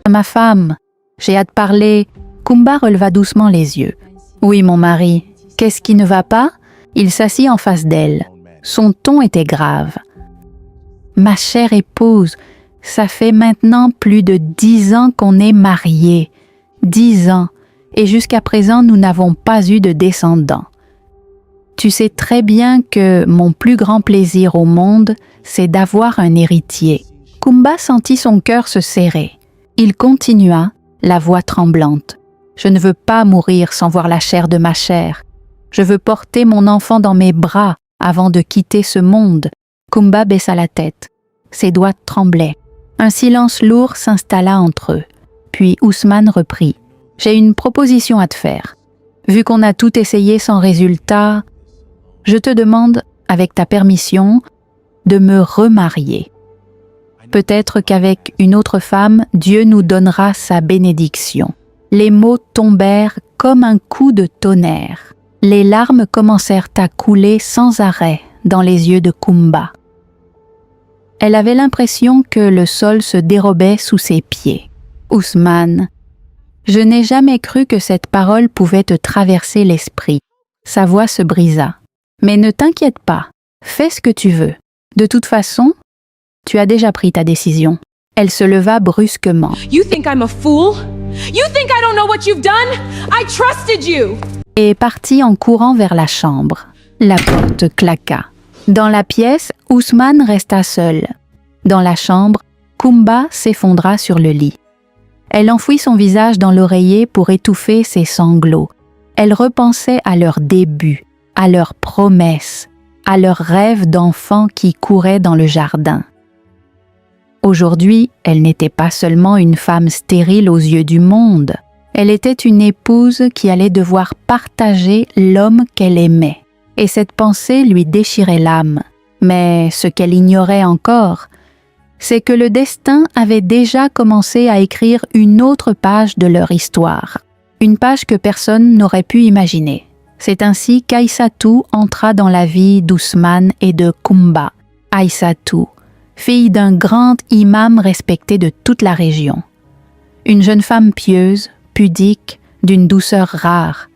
être ma femme. J'ai hâte de parler. » Kumba releva doucement les yeux. « Oui, mon mari. Qu'est-ce qui ne va pas ?» Il s'assit en face d'elle. Son ton était grave. « Ma chère épouse, ça fait maintenant plus de 10 ans qu'on est mariés. 10 ans. Et jusqu'à présent, nous n'avons pas eu de descendants. Tu sais très bien que mon plus grand plaisir au monde, c'est d'avoir un héritier. » Kumba sentit son cœur se serrer. Il continua, la voix tremblante. « Je ne veux pas mourir sans voir la chair de ma chair. Je veux porter mon enfant dans mes bras avant de quitter ce monde. » Kumba baissa la tête. Ses doigts tremblaient. Un silence lourd s'installa entre eux. Puis Ousmane reprit. « J'ai une proposition à te faire. Vu qu'on a tout essayé sans résultat, je te demande, avec ta permission, de me remarier. Peut-être qu'avec une autre femme, Dieu nous donnera sa bénédiction. » Les mots tombèrent comme un coup de tonnerre. Les larmes commencèrent à couler sans arrêt dans les yeux de Kumba. Elle avait l'impression que le sol se dérobait sous ses pieds. « Ousmane, je n'ai jamais cru que cette parole pouvait te traverser l'esprit. » Sa voix se brisa. « Mais ne t'inquiète pas, fais ce que tu veux. De toute façon, tu as déjà pris ta décision. » Elle se leva brusquement. « You think I'm a fool? You think I don't know what you've done? I trusted you! » Et partit en courant vers la chambre. La porte claqua. Dans la pièce, Ousmane resta seul. Dans la chambre, Kumba s'effondra sur le lit. Elle enfouit son visage dans l'oreiller pour étouffer ses sanglots. Elle repensait à leur début, à leurs promesses, à leurs rêves d'enfants qui couraient dans le jardin. Aujourd'hui, elle n'était pas seulement une femme stérile aux yeux du monde. Elle était une épouse qui allait devoir partager l'homme qu'elle aimait. Et cette pensée lui déchirait l'âme. Mais ce qu'elle ignorait encore, c'est que le destin avait déjà commencé à écrire une autre page de leur histoire. Une page que personne n'aurait pu imaginer. C'est ainsi qu'Aïssatou entra dans la vie d'Ousmane et de Kumba. Aïssatou, fille d'un grand imam respecté de toute la région. Une jeune femme pieuse, pudique, d'une douceur rare.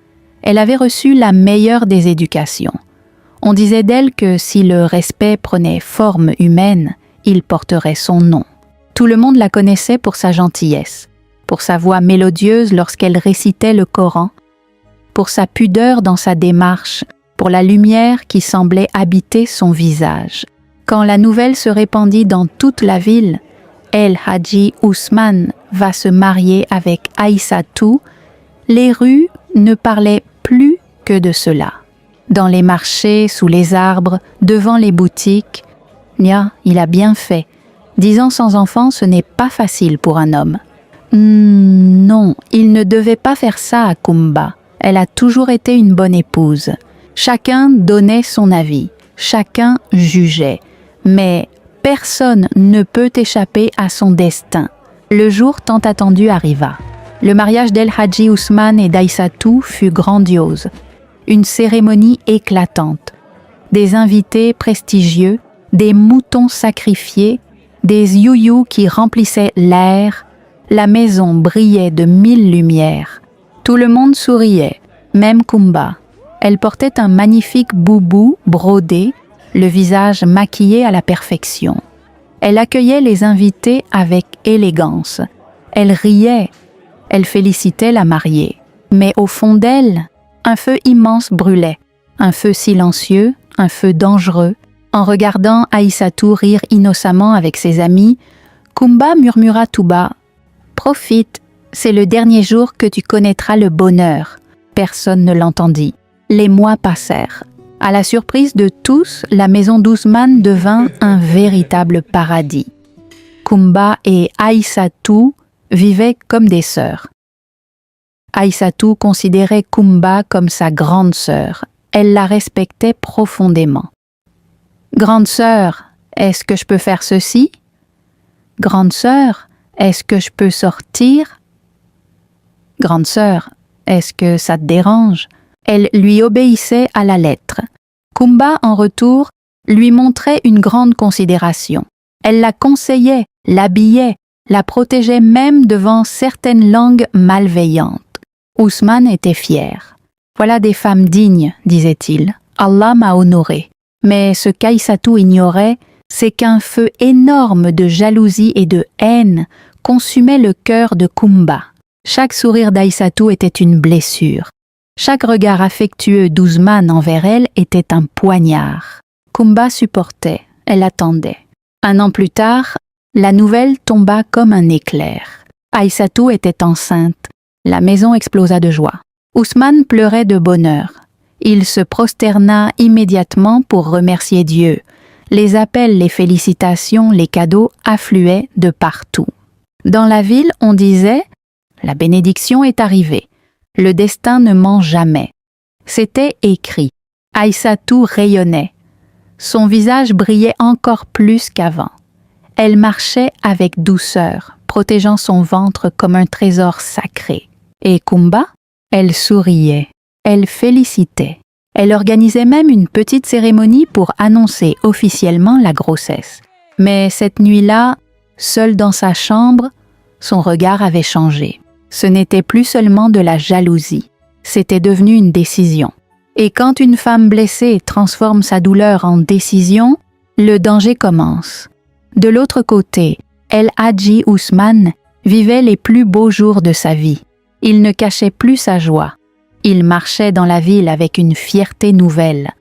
Elle avait reçu la meilleure des éducations. On disait d'elle que si le respect prenait forme humaine, il porterait son nom. Tout le monde la connaissait pour sa gentillesse, pour sa voix mélodieuse lorsqu'elle récitait le Coran, pour sa pudeur dans sa démarche, pour la lumière qui semblait habiter son visage. Quand la nouvelle se répandit dans toute la ville, El Hadji Ousmane va se marier avec Aïssatou, les rues ne parlaient plus que de cela. Dans les marchés, sous les arbres, devant les boutiques, Nia, il a bien fait. 10 ans sans enfant, ce n'est pas facile pour un homme. Non, il ne devait pas faire ça à Kumba. Elle a toujours été une bonne épouse. Chacun donnait son avis, chacun jugeait. Mais personne ne peut échapper à son destin. Le jour tant attendu arriva. Le mariage d'El Hadji Ousmane et d'Aïssatou fut grandiose. Une cérémonie éclatante. Des invités prestigieux, des moutons sacrifiés, des youyous qui remplissaient l'air. La maison brillait de 1000 lumières. Tout le monde souriait, même Kumba. Elle portait un magnifique boubou brodé, le visage maquillé à la perfection. Elle accueillait les invités avec élégance. Elle riait. Elle félicitait la mariée. Mais au fond d'elle, un feu immense brûlait. Un feu silencieux, un feu dangereux. En regardant Aïssatou rire innocemment avec ses amis, Kumba murmura tout bas « Profite, c'est le dernier jour que tu connaîtras le bonheur. » Personne ne l'entendit. Les mois passèrent. À la surprise de tous, la maison d'Ousmane devint un véritable paradis. Kumba et Aïssatou vivaient comme des sœurs. Aïssatou considérait Kumba comme sa grande sœur. Elle la respectait profondément. « Grande sœur, est-ce que je peux faire ceci? Grande sœur, est-ce que je peux sortir? Grande sœur, est-ce que ça te dérange? » Elle lui obéissait à la lettre. Kumba, en retour, lui montrait une grande considération. Elle la conseillait, l'habillait, la protégeait même devant certaines langues malveillantes. Ousmane était fier. « Voilà des femmes dignes, disait-il. Allah m'a honoré. » Mais ce qu'Aïssatou ignorait, c'est qu'un feu énorme de jalousie et de haine consumait le cœur de Kumba. Chaque sourire d'Aïssatou était une blessure. Chaque regard affectueux d'Ousmane envers elle était un poignard. Kumba supportait, elle attendait. 1 an plus tard, la nouvelle tomba comme un éclair. Aïssatou était enceinte. La maison explosa de joie. Ousmane pleurait de bonheur. Il se prosterna immédiatement pour remercier Dieu. Les appels, les félicitations, les cadeaux affluaient de partout. Dans la ville, on disait « La bénédiction est arrivée. Le destin ne ment jamais. » C'était écrit. Aïssatou rayonnait. Son visage brillait encore plus qu'avant. Elle marchait avec douceur, protégeant son ventre comme un trésor sacré. Et Kumba? Elle souriait, elle félicitait. Elle organisait même une petite cérémonie pour annoncer officiellement la grossesse. Mais cette nuit-là, seule dans sa chambre, son regard avait changé. Ce n'était plus seulement de la jalousie, c'était devenu une décision. Et quand une femme blessée transforme sa douleur en décision, le danger commence. De l'autre côté, El Hadji Ousmane vivait les plus beaux jours de sa vie. Il ne cachait plus sa joie. Il marchait dans la ville avec une fierté nouvelle.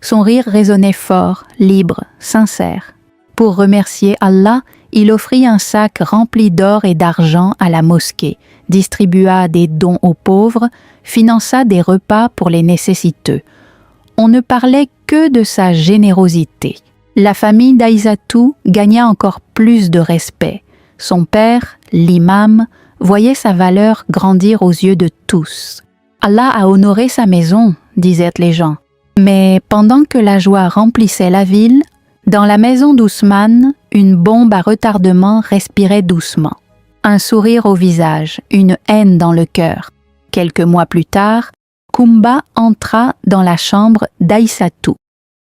Son rire résonnait fort, libre, sincère. Pour remercier Allah, il offrit un sac rempli d'or et d'argent à la mosquée, distribua des dons aux pauvres, finança des repas pour les nécessiteux. On ne parlait que de sa générosité. La famille d'Aïssatou gagna encore plus de respect. Son père, l'imam, voyait sa valeur grandir aux yeux de tous. Allah a honoré sa maison, disaient les gens. Mais pendant que la joie remplissait la ville, dans la maison d'Ousmane, une bombe à retardement respirait doucement. Un sourire au visage, une haine dans le cœur. Quelques mois plus tard, Kumba entra dans la chambre d'Aïssatou.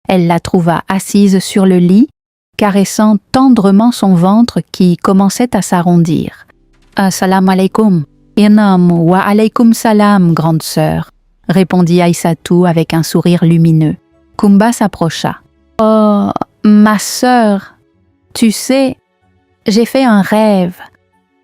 Elle la trouva assise sur le lit, caressant tendrement son ventre qui commençait à s'arrondir. « Assalamu alaikum, inam wa alaykum salam, grande sœur », répondit Aïssatou avec un sourire lumineux. Kumba s'approcha. « Oh, ma sœur, tu sais, j'ai fait un rêve.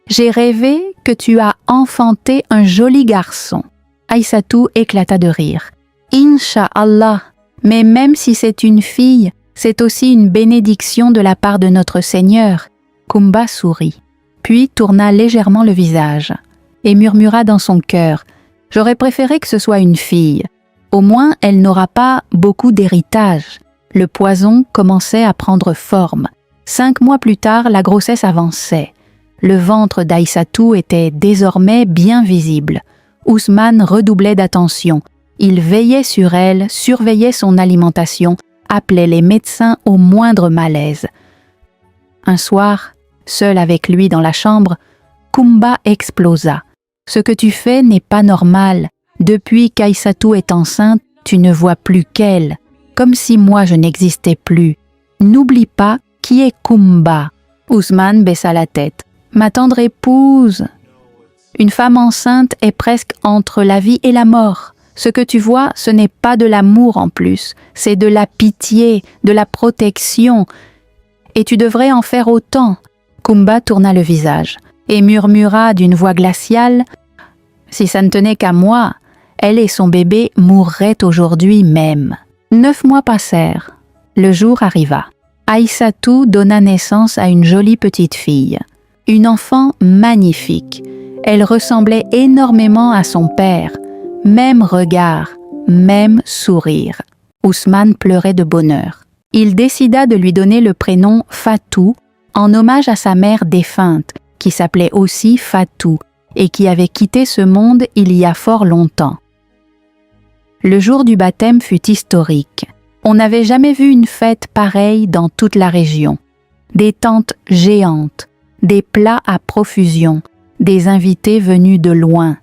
J'ai rêvé que tu as enfanté un joli garçon. » Aïssatou éclata de rire. « Inch'Allah, mais même si c'est une fille, c'est aussi une bénédiction de la part de notre Seigneur. » Kumba sourit, puis tourna légèrement le visage et murmura dans son cœur « J'aurais préféré que ce soit une fille. Au moins, elle n'aura pas beaucoup d'héritage. » Le poison commençait à prendre forme. 5 mois plus tard, la grossesse avançait. Le ventre d'Aïssatou était désormais bien visible. Ousmane redoublait d'attention. Il veillait sur elle, surveillait son alimentation, appelait les médecins au moindre malaise. Un soir, seul avec lui dans la chambre, Kumba explosa. « Ce que tu fais n'est pas normal. Depuis qu'Aïssatou est enceinte, tu ne vois plus qu'elle. Comme si moi je n'existais plus. N'oublie pas qui est Kumba. » Ousmane baissa la tête. « Ma tendre épouse, une femme enceinte est presque entre la vie et la mort. Ce que tu vois, ce n'est pas de l'amour en plus, c'est de la pitié, de la protection. Et tu devrais en faire autant. » Kumba tourna le visage et murmura d'une voix glaciale « Si ça ne tenait qu'à moi, elle et son bébé mourraient aujourd'hui même. » 9 mois passèrent. Le jour arriva. Aïssatou donna naissance à une jolie petite fille. Une enfant magnifique. Elle ressemblait énormément à son père. Même regard, même sourire. Ousmane pleurait de bonheur. Il décida de lui donner le prénom Fatou en hommage à sa mère défunte, qui s'appelait aussi Fatou et qui avait quitté ce monde il y a fort longtemps. Le jour du baptême fut historique. On n'avait jamais vu une fête pareille dans toute la région. Des tentes géantes, des plats à profusion, des invités venus de loin,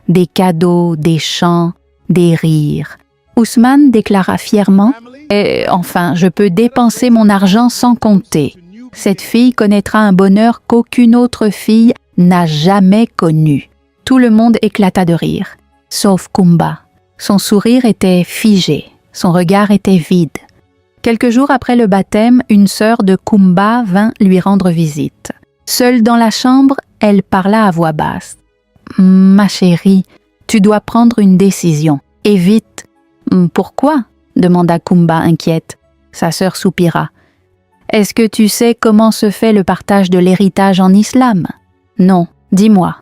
des cadeaux, des chants, des rires. Ousmane déclara fièrement « Enfin, je peux dépenser mon argent sans compter. Cette fille connaîtra un bonheur qu'aucune autre fille n'a jamais connu. » Tout le monde éclata de rire, sauf Kumba. Son sourire était figé, son regard était vide. Quelques jours après le baptême, une sœur de Kumba vint lui rendre visite. Seule dans la chambre, elle parla à voix basse. « Ma chérie, tu dois prendre une décision, et vite. »« Pourquoi ?» demanda Kumba inquiète. Sa sœur soupira. « Est-ce que tu sais comment se fait le partage de l'héritage en islam ? » ?»« Non, dis-moi. »«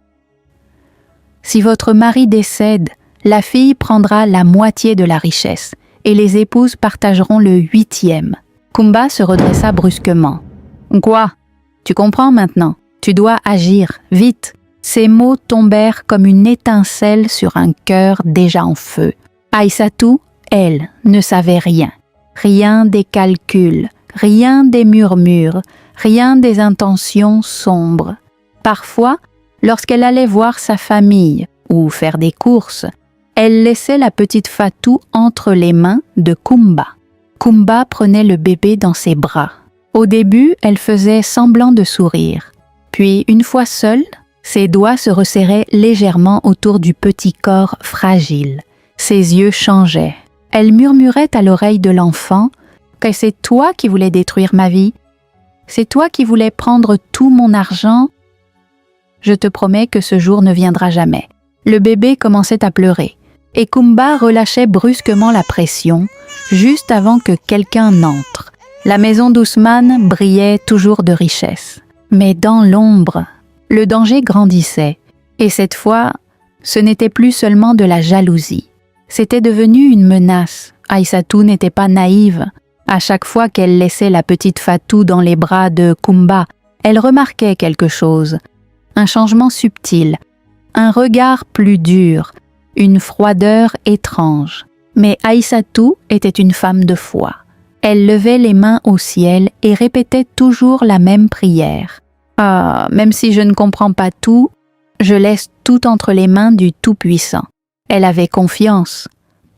Si votre mari décède, la fille prendra la moitié de la richesse, et les épouses partageront le 8e. » Kumba se redressa brusquement. « Quoi ? Tu comprends maintenant ? Tu dois agir, vite !» Ces mots tombèrent comme une étincelle sur un cœur déjà en feu. Aïssatou, elle, ne savait rien. Rien des calculs, rien des murmures, rien des intentions sombres. Parfois, lorsqu'elle allait voir sa famille ou faire des courses, elle laissait la petite Fatou entre les mains de Kumba. Kumba prenait le bébé dans ses bras. Au début, elle faisait semblant de sourire. Puis, une fois seule, ses doigts se resserraient légèrement autour du petit corps fragile. Ses yeux changeaient. Elle murmurait à l'oreille de l'enfant que c'est toi qui voulais détruire ma vie. C'est toi qui voulais prendre tout mon argent. Je te promets que ce jour ne viendra jamais. Le bébé commençait à pleurer et Kumba relâchait brusquement la pression juste avant que quelqu'un n'entre. La maison d'Ousmane brillait toujours de richesse. Mais dans l'ombre, le danger grandissait, et cette fois, ce n'était plus seulement de la jalousie. C'était devenu une menace. Aïssatou n'était pas naïve. À chaque fois qu'elle laissait la petite Fatou dans les bras de Kumba, elle remarquait quelque chose. Un changement subtil, un regard plus dur, une froideur étrange. Mais Aïssatou était une femme de foi. Elle levait les mains au ciel et répétait toujours la même prière. « Ah, même si je ne comprends pas tout, je laisse tout entre les mains du Tout-Puissant. » Elle avait confiance.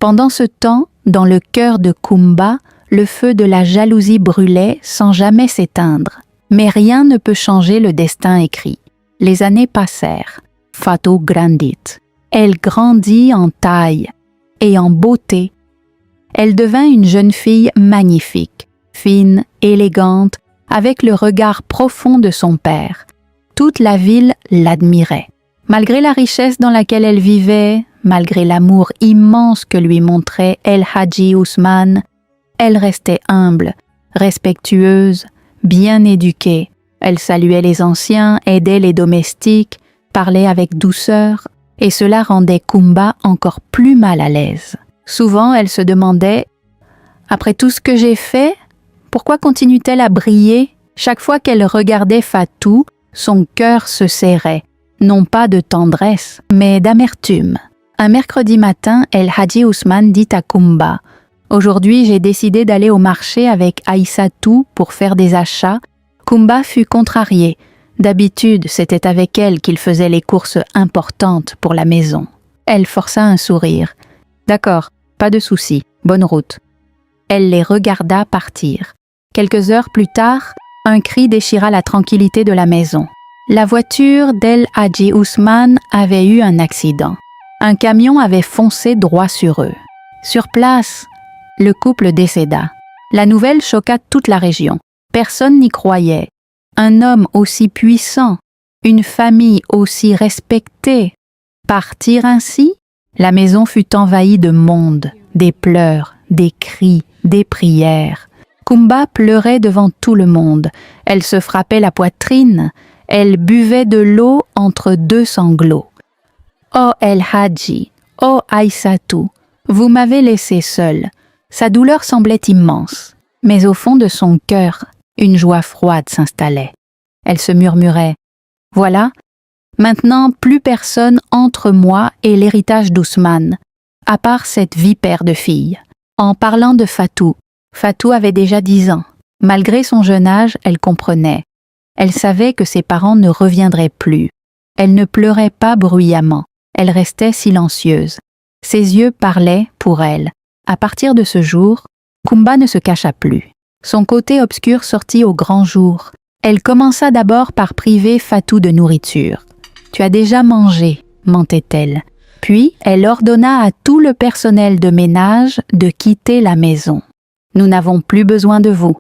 Pendant ce temps, dans le cœur de Kumba, le feu de la jalousie brûlait sans jamais s'éteindre. Mais rien ne peut changer le destin écrit. Les années passèrent. Fatou grandit. Elle grandit en taille et en beauté. Elle devint une jeune fille magnifique, fine, élégante, avec le regard profond de son père. Toute la ville l'admirait. Malgré la richesse dans laquelle elle vivait, malgré l'amour immense que lui montrait El Hadji Ousmane, elle restait humble, respectueuse, bien éduquée. Elle saluait les anciens, aidait les domestiques, parlait avec douceur, et cela rendait Kumba encore plus mal à l'aise. Souvent, elle se demandait « Après tout ce que j'ai fait, pourquoi continue-t-elle à briller ?» Chaque fois qu'elle regardait Fatou, son cœur se serrait, non pas de tendresse, mais d'amertume. Un mercredi matin, El Hadji Ousmane dit à Kumba « Aujourd'hui, j'ai décidé d'aller au marché avec Aïssatou pour faire des achats. » Kumba fut contrarié. D'habitude, c'était avec elle qu'il faisait les courses importantes pour la maison. Elle força un sourire. « D'accord, pas de souci, bonne route. » Elle les regarda partir. Quelques heures plus tard, un cri déchira la tranquillité de la maison. La voiture d'El Hadji Ousmane avait eu un accident. Un camion avait foncé droit sur eux. Sur place, le couple décéda. La nouvelle choqua toute la région. Personne n'y croyait. Un homme aussi puissant, une famille aussi respectée. Partir ainsi? La maison fut envahie de monde, des pleurs, des cris, des prières. Kumba pleurait devant tout le monde. Elle se frappait la poitrine. Elle buvait de l'eau entre deux sanglots. « Oh El Hadji, oh Aïssatou, vous m'avez laissée seule. » Sa douleur semblait immense, mais au fond de son cœur, une joie froide s'installait. Elle se murmurait « Voilà, maintenant plus personne entre moi et l'héritage d'Ousmane, à part cette vipère de fille. » En parlant de Fatou, Fatou avait déjà 10 ans. Malgré son jeune âge, elle comprenait. Elle savait que ses parents ne reviendraient plus. Elle ne pleurait pas bruyamment. Elle restait silencieuse. Ses yeux parlaient pour elle. À partir de ce jour, Kumba ne se cacha plus. Son côté obscur sortit au grand jour. Elle commença d'abord par priver Fatou de nourriture. « Tu as déjà mangé » mentait-elle. Puis elle ordonna à tout le personnel de ménage de quitter la maison. « Nous n'avons plus besoin de vous. »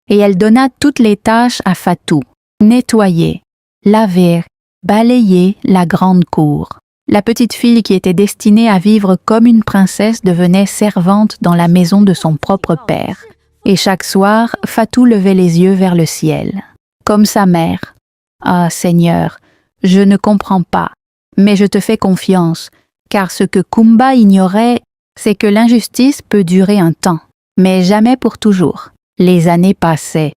Et elle donna toutes les tâches à Fatou. Nettoyer, laver, balayer la grande cour. La petite fille qui était destinée à vivre comme une princesse devenait servante dans la maison de son propre père. Et chaque soir, Fatou levait les yeux vers le ciel. Comme sa mère. « Ah, Seigneur, je ne comprends pas, mais je te fais confiance, car ce que Kumba ignorait, c'est que l'injustice peut durer un temps, mais jamais pour toujours. » Les années passaient,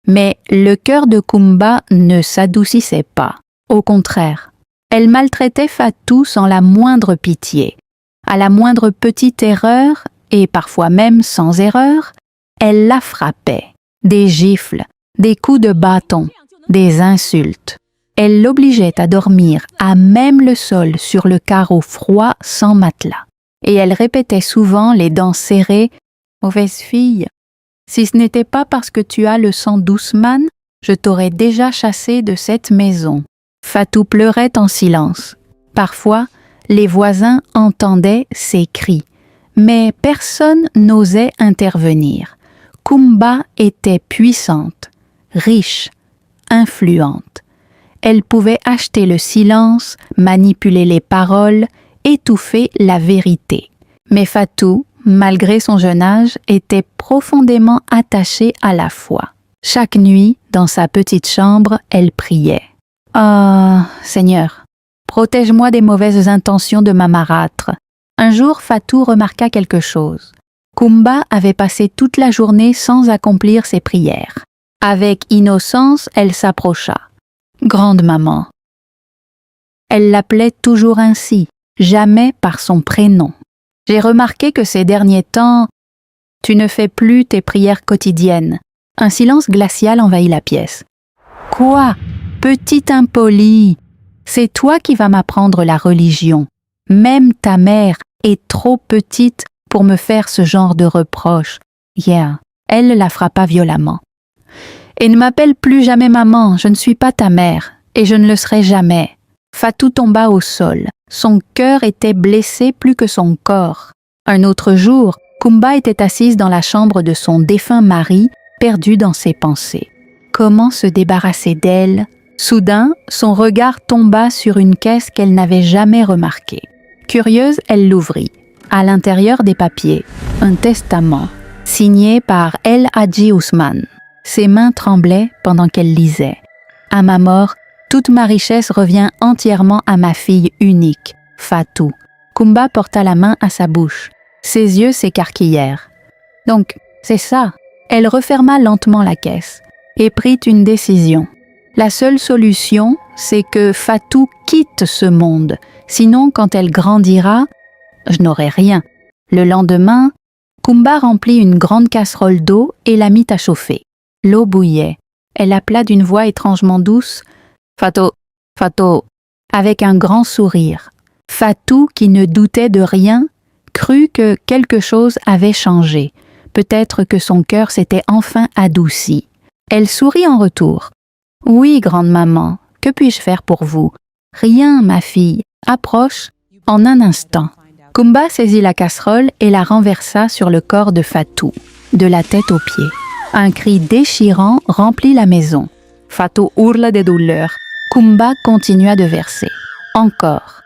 mais le cœur de Kumba ne s'adoucissait pas. Au contraire, elle maltraitait Fatou sans la moindre pitié. À la moindre petite erreur, et parfois même sans erreur, elle la frappait. Des gifles, des coups de bâton, des insultes. Elle l'obligeait à dormir à même le sol sur le carreau froid sans matelas. Et elle répétait souvent les dents serrées « Mauvaise fille, si ce n'était pas parce que tu as le sang d'Ousmane, je t'aurais déjà chassé de cette maison. » Fatou pleurait en silence. Parfois, les voisins entendaient ses cris, mais personne n'osait intervenir. Kumba était puissante, riche, influente. Elle pouvait acheter le silence, manipuler les paroles, étouffer la vérité. Mais Fatou, malgré son jeune âge, était profondément attachée à la foi. Chaque nuit, dans sa petite chambre, elle priait. « Ah, Seigneur, protège-moi des mauvaises intentions de ma marâtre. » Un jour, Fatou remarqua quelque chose. Kumba avait passé toute la journée sans accomplir ses prières. Avec innocence, elle s'approcha. « Grande maman. » Elle l'appelait toujours ainsi, jamais par son prénom. « J'ai remarqué que ces derniers temps, tu ne fais plus tes prières quotidiennes. » Un silence glacial envahit la pièce. « Quoi, petite impolie, c'est toi qui vas m'apprendre la religion. Même ta mère est trop petite pour me faire ce genre de reproches. » Yeah, elle la frappa violemment. « Et ne m'appelle plus jamais maman, je ne suis pas ta mère, et je ne le serai jamais. » Fatou tomba au sol. Son cœur était blessé plus que son corps. Un autre jour, Kumba était assise dans la chambre de son défunt mari, perdue dans ses pensées. Comment se débarrasser d'elle? Soudain, son regard tomba sur une caisse qu'elle n'avait jamais remarquée. Curieuse, elle l'ouvrit. À l'intérieur des papiers, un testament, signé par El Hadji Ousmane. Ses mains tremblaient pendant qu'elle lisait. « À ma mort, toute ma richesse revient entièrement à ma fille unique, Fatou. » Kumba porta la main à sa bouche. Ses yeux s'écarquillèrent. « Donc, c'est ça. » Elle referma lentement la caisse et prit une décision. La seule solution, c'est que Fatou quitte ce monde. Sinon, quand elle grandira, je n'aurai rien. Le lendemain, Kumba remplit une grande casserole d'eau et la mit à chauffer. L'eau bouillait. Elle appela d'une voix étrangement douce « Fatou, Fatou !» avec un grand sourire. Fatou, qui ne doutait de rien, crut que quelque chose avait changé. Peut-être que son cœur s'était enfin adouci. Elle sourit en retour. « Oui, grande maman, que puis-je faire pour vous? »« Rien, ma fille. Approche. » En un instant, Kumba saisit la casserole et la renversa sur le corps de Fatou, de la tête aux pieds. Un cri déchirant remplit la maison. Fatou hurla de douleur. Kumba continua de verser. Encore.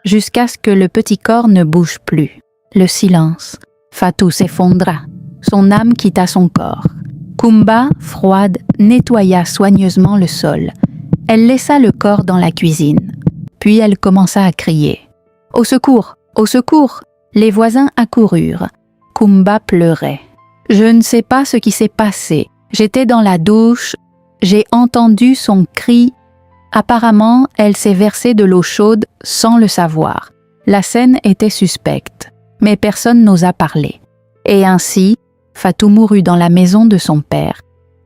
Jusqu'à ce que le petit corps ne bouge plus. Le silence. Fatou s'effondra. Son âme quitta son corps. Kumba, froide, nettoya soigneusement le sol. Elle laissa le corps dans la cuisine. Puis elle commença à crier. « Au secours! Au secours !» Les voisins accoururent. Kumba pleurait. « Je ne sais pas ce qui s'est passé. J'étais dans la douche. J'ai entendu son cri. Apparemment, elle s'est versée de l'eau chaude sans le savoir. La scène était suspecte, mais personne n'osa parler. Et ainsi, Fatou mourut dans la maison de son père,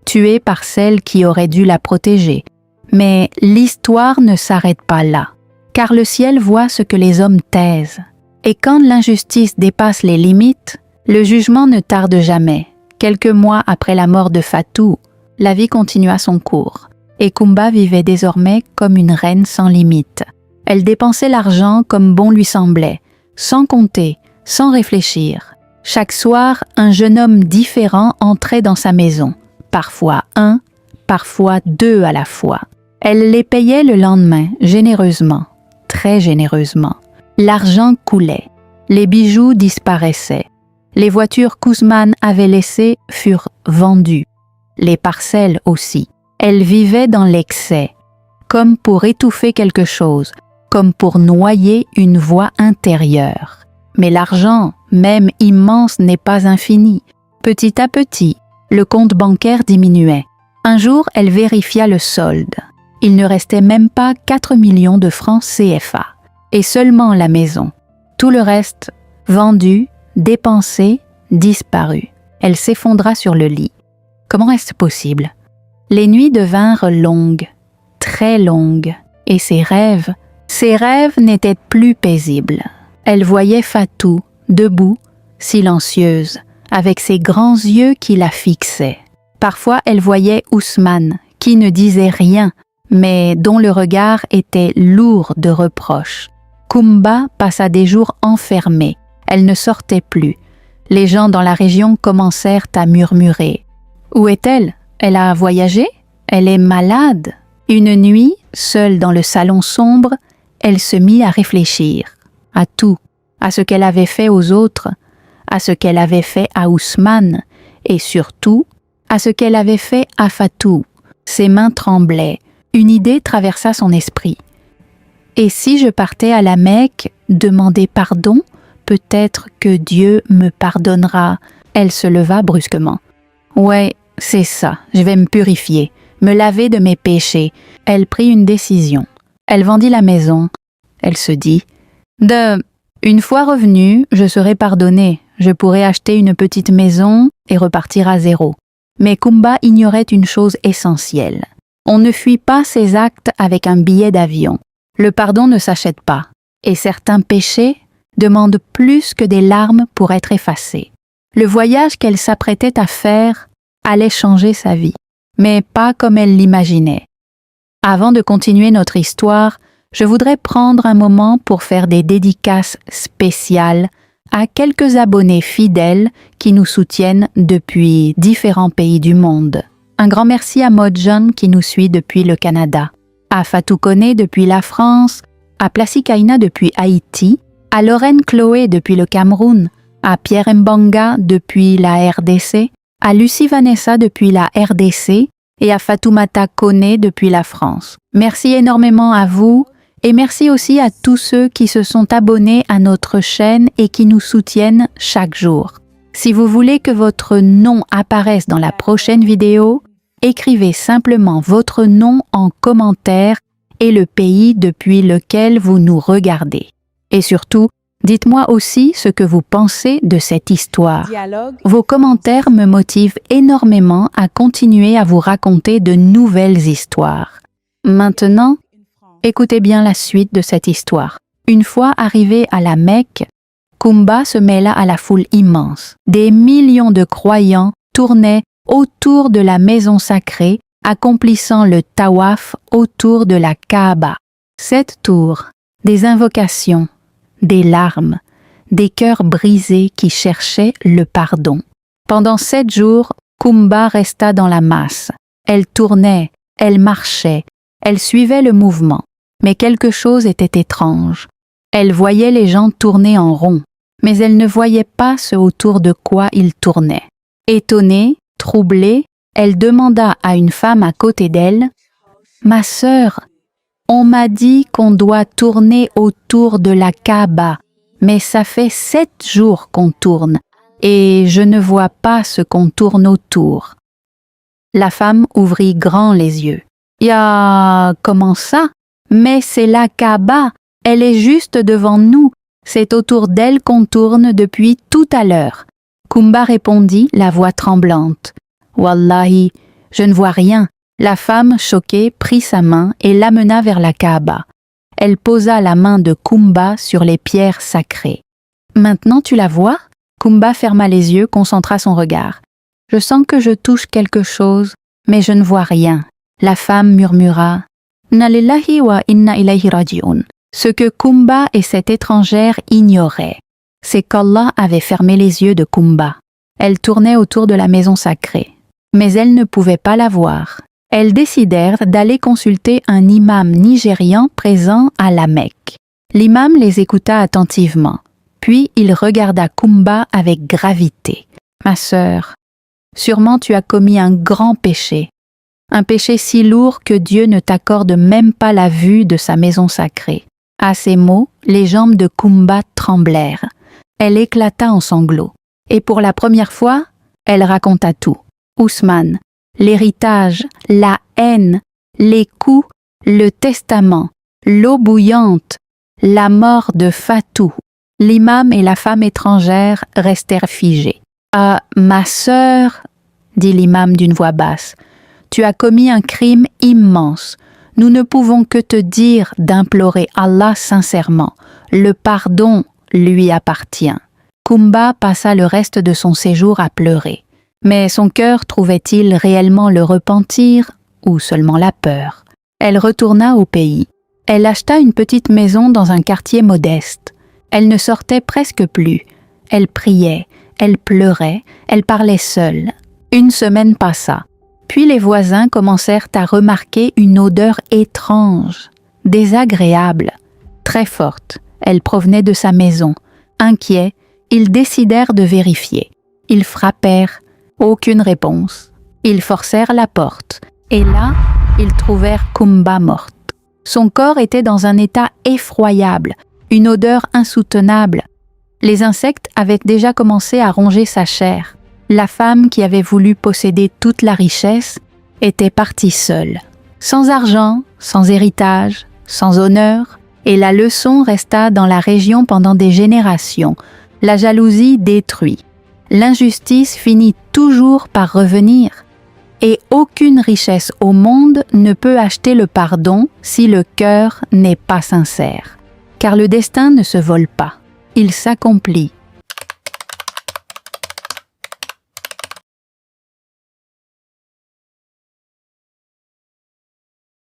tuée par celle qui aurait dû la protéger. Mais l'histoire ne s'arrête pas là, car le ciel voit ce que les hommes taisent. Et quand l'injustice dépasse les limites, le jugement ne tarde jamais. Quelques mois après la mort de Fatou, La vie continua son cours, et Kumba vivait désormais comme une reine sans limite. Elle dépensait l'argent comme bon lui semblait, sans compter, sans réfléchir. Chaque soir, un jeune homme différent entrait dans sa maison, parfois un, parfois deux à la fois. Elle les payait le lendemain, généreusement, très généreusement. L'argent coulait, les bijoux disparaissaient, les voitures qu'Ousmane avait laissées furent vendues, les parcelles aussi. Elle vivait dans l'excès, comme pour étouffer quelque chose, comme pour noyer une voix intérieure. Mais l'argent, même immense, n'est pas infini. Petit à petit, le compte bancaire diminuait. Un jour, elle vérifia le solde. Il ne restait même pas 4 millions de francs CFA. Et seulement la maison. Tout le reste, vendu, dépensé, disparu. Elle s'effondra sur le lit. Comment est-ce possible? Les nuits devinrent longues, très longues, et ses rêves n'étaient plus paisibles. Elle voyait Fatou, debout, silencieuse, avec ses grands yeux qui la fixaient. Parfois, elle voyait Ousmane, qui ne disait rien, mais dont le regard était lourd de reproches. Kumba passa des jours enfermée. Elle ne sortait plus. Les gens dans la région commencèrent à murmurer. « Où est-elle? Elle a voyagé? Elle est malade ?» Une nuit, seule dans le salon sombre, elle se mit à réfléchir. À tout, à ce qu'elle avait fait aux autres, à ce qu'elle avait fait à Ousmane, et surtout, à ce qu'elle avait fait à Fatou. Ses mains tremblaient. Une idée traversa son esprit. Et si je partais à la Mecque, demander pardon, peut-être que Dieu me pardonnera. Elle se leva brusquement. Ouais, c'est ça, je vais me purifier, me laver de mes péchés. Elle prit une décision. Elle vendit la maison. Elle se dit, une fois revenue, je serai pardonnée, je pourrai acheter une petite maison et repartir à zéro. Mais Kumba ignorait une chose essentielle. On ne fuit pas ses actes avec un billet d'avion. Le pardon ne s'achète pas, et certains péchés demandent plus que des larmes pour être effacés. Le voyage qu'elle s'apprêtait à faire allait changer sa vie, mais pas comme elle l'imaginait. Avant de continuer notre histoire, je voudrais prendre un moment pour faire des dédicaces spéciales à quelques abonnés fidèles qui nous soutiennent depuis différents pays du monde. Un grand merci à Modjon qui nous suit depuis le Canada, à Fatou Koné depuis la France, à Placikaina depuis Haïti, à Lorraine Chloé depuis le Cameroun, à Pierre Mbanga depuis la RDC, à Lucie Vanessa depuis la RDC et à Fatoumata Koné depuis la France. Merci énormément à vous et merci aussi à tous ceux qui se sont abonnés à notre chaîne et qui nous soutiennent chaque jour. Si vous voulez que votre nom apparaisse dans la prochaine vidéo, écrivez simplement votre nom en commentaire et le pays depuis lequel vous nous regardez. Et surtout, dites-moi aussi ce que vous pensez de cette histoire. Vos commentaires me motivent énormément à continuer à vous raconter de nouvelles histoires. Maintenant, écoutez bien la suite de cette histoire. Une fois arrivé à la Mecque, Kumba se mêla à la foule immense. Des millions de croyants tournaient autour de la maison sacrée, accomplissant le tawaf autour de la Kaaba. 7 tours, des invocations, des larmes, des cœurs brisés qui cherchaient le pardon. Pendant 7 jours, Kumba resta dans la masse. Elle tournait, elle marchait, elle suivait le mouvement. Mais quelque chose était étrange. Elle voyait les gens tourner en rond, mais elle ne voyait pas ce autour de quoi ils tournaient. Étonnée, troublée, elle demanda à une femme à côté d'elle, « Ma sœur, on m'a dit qu'on doit tourner autour de la Kaaba, mais ça fait 7 jours qu'on tourne, et je ne vois pas ce qu'on tourne autour. » La femme ouvrit grand les yeux. « Ya, comment ça? Mais c'est la Kaaba, elle est juste devant nous, c'est autour d'elle qu'on tourne depuis tout à l'heure. » Kumba répondit, la voix tremblante. « Wallahi, je ne vois rien. » La femme, choquée, prit sa main et l'amena vers la Kaaba. Elle posa la main de Kumba sur les pierres sacrées. « Maintenant tu la vois ?» Kumba ferma les yeux, concentra son regard. « Je sens que je touche quelque chose, Mais je ne vois rien. La femme murmura « Inna lillahi wa inna ilayhi raji'un ». Ce que Kumba et cette étrangère ignoraient, c'est qu'Allah avait fermé les yeux de Kumba. Elle tournait autour de la maison sacrée, mais elle ne pouvait pas la voir. Elles décidèrent d'aller consulter un imam nigérian présent à la Mecque. L'imam les écouta attentivement, puis il regarda Kumba avec gravité. « Ma sœur, sûrement tu as commis un grand péché, un péché si lourd que Dieu ne t'accorde même pas la vue de sa maison sacrée. » À ces mots, les jambes de Kumba tremblèrent. Elle éclata en sanglots. Et pour la première fois, elle raconta tout. Ousmane, l'héritage, la haine, les coups, le testament, l'eau bouillante, la mort de Fatou. L'imam et la femme étrangère restèrent figés. « Ah, ma sœur, dit l'imam d'une voix basse, tu as commis un crime immense. Nous ne pouvons que te dire d'implorer Allah sincèrement. Le pardon lui appartient. » Kumba passa le reste de son séjour à pleurer. Mais son cœur trouvait-il réellement le repentir ou seulement la peur? Elle retourna au pays. Elle acheta une petite maison dans un quartier modeste. Elle ne sortait presque plus. Elle priait, elle pleurait, elle parlait seule. Une semaine passa. Puis les voisins commencèrent à remarquer une odeur étrange, désagréable, très forte. Elle provenait de sa maison. Inquiets, ils décidèrent de vérifier. Ils frappèrent, aucune réponse. Ils forcèrent la porte, et là, ils trouvèrent Kumba morte. Son corps était dans un état effroyable, une odeur insoutenable. Les insectes avaient déjà commencé à ronger sa chair. La femme qui avait voulu posséder toute la richesse était partie seule, sans argent, sans héritage, sans honneur, et la leçon resta dans la région pendant des générations. La jalousie détruit. L'injustice finit toujours par revenir. Et aucune richesse au monde ne peut acheter le pardon si le cœur n'est pas sincère. Car le destin ne se vole pas, il s'accomplit